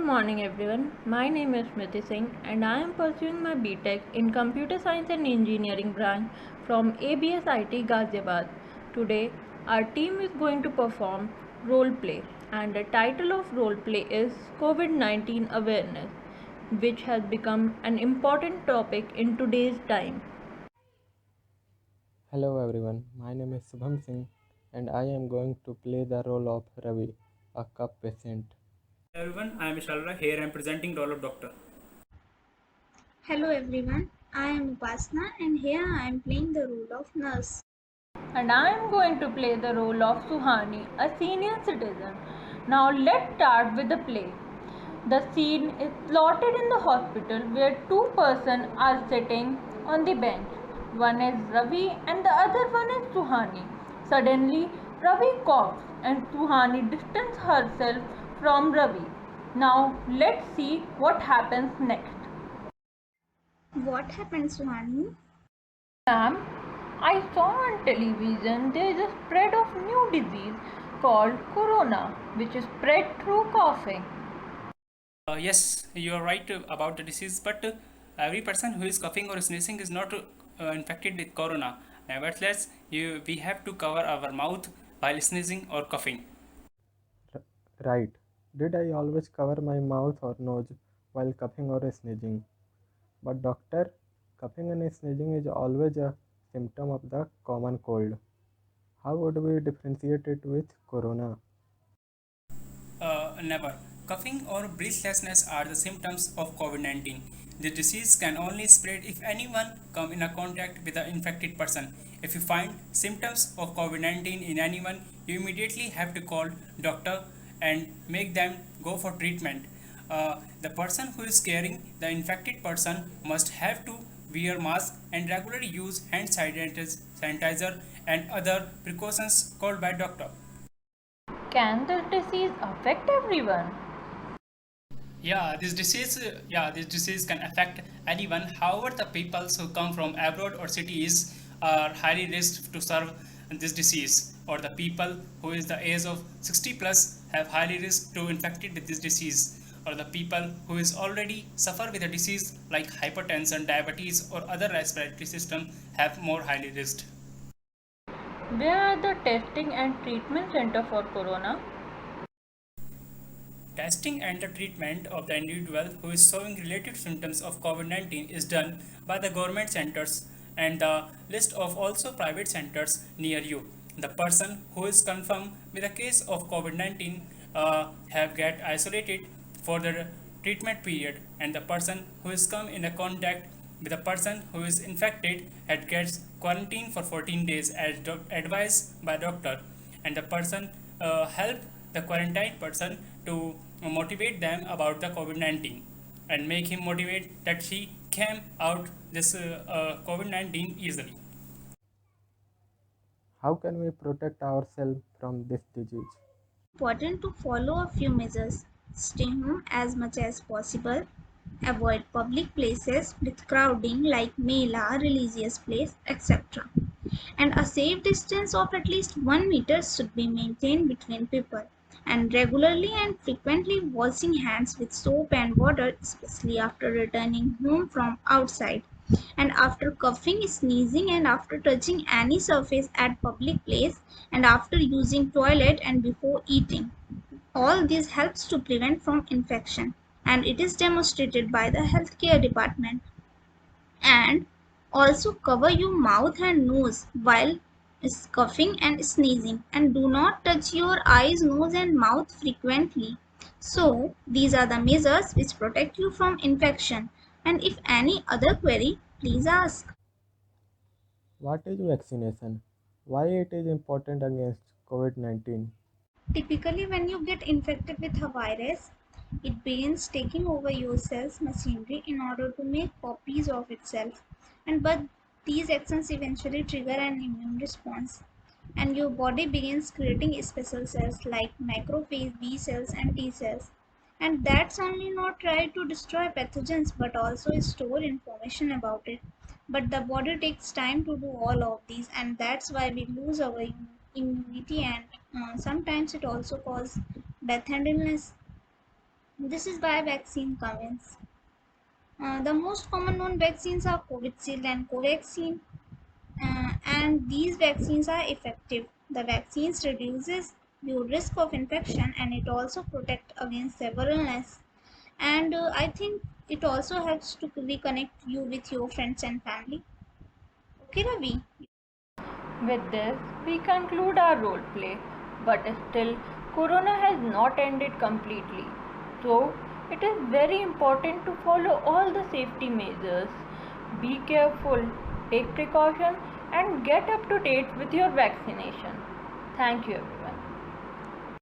Morning everyone. My name is Smriti Singh and I am pursuing my BTech in Computer Science and Engineering branch from ABS IT Ghaziabad. Today our team is going to perform role play and the title of role play is COVID-19 awareness, which has become an important topic in today's time. Hello everyone, my name is Subham Singh and I am going to play the role of Ravi, a cup patient. Hello everyone, I am Shalra. Here I am presenting role of doctor. Hello everyone, I am Upasna and here I am playing the role of nurse. And I am going to play the role of Suhani, a senior citizen. Now let's start with the play. The scene is plotted in the hospital where two persons are sitting on the bench. One is Ravi and the other one is Suhani. Suddenly, Ravi coughs and Suhani distances herself from Ravi. Now let's see what happens next. What happened, Suhani? Ma'am, I saw on television there is a spread of new disease called corona, which is spread through coughing. Yes, you are right about the disease, but every person who is coughing or sneezing is not infected with corona. Nevertheless, we have to cover our mouth while sneezing or coughing. Right. Did I always cover my mouth or nose while coughing or sneezing? But doctor, coughing and sneezing is always a symptom of the common cold. How would we differentiate it with corona? Never. Coughing or breathlessness are the symptoms of COVID-19. The disease can only spread if anyone come in a contact with the infected person. If you find symptoms of COVID-19 in anyone, you immediately have to call doctor and make them go for treatment. The person who is caring the infected person must have to wear mask and regularly use hand sanitizer and other precautions called by doctor. Can this disease affect everyone? This disease can affect anyone. However, the people who come from abroad or cities are highly risked to serve this disease, or the people who is the age of 60 plus have highly risk to infected with this disease, or the people who is already suffer with a disease like hypertension, diabetes, or other respiratory system have more highly risked. Where are the testing and treatment center for corona? Testing and the treatment of the individual who is showing related symptoms of COVID-19 is done by the government centers and the list of also private centers near you. The person who is confirmed with a case of COVID-19 have get isolated for the treatment period, and the person who is come in a contact with a person who is infected had gets quarantined for 14 days as advised by doctor, and the person help the quarantined person to motivate them about the COVID-19 and make him motivate that he came out this COVID-19 easily. How can we protect ourselves from this disease? Important to follow a few measures. Stay home as much as possible. Avoid public places with crowding like Mela, religious place, etc. And a safe distance of at least 1 meter should be maintained between people. And regularly and frequently washing hands with soap and water, especially after returning home from outside, and after coughing, sneezing, and after touching any surface at public place, and after using toilet and before eating. All this helps to prevent from infection, and it is demonstrated by the healthcare department. And also cover your mouth and nose while coughing and sneezing, and do not touch your eyes, nose and mouth frequently. So these are the measures which protect you from infection, and if any other query, please ask. What is vaccination? Why it is important against COVID-19? Typically, when you get infected with a virus, it begins taking over your cell's machinery in order to make copies of itself. And but these actions eventually trigger an immune response, and your body begins creating special cells like macrophage, B cells, and T cells. And that's only not try to destroy pathogens but also store information about it. But the body takes time to do all of these, and that's why we lose our immunity, and sometimes it also causes death and illness. This is why vaccine convince. The most common known vaccines are Covishield and Covaxin, and these vaccines are effective. The vaccines reduces your risk of infection and it also protect against several illness. And I think it also helps to reconnect you with your friends and family. Okay, Ravi. With this, we conclude our role play, but still, Corona has not ended completely. So, it is very important to follow all the safety measures. Be careful, take precaution, and get up to date with your vaccination. Thank you, everyone.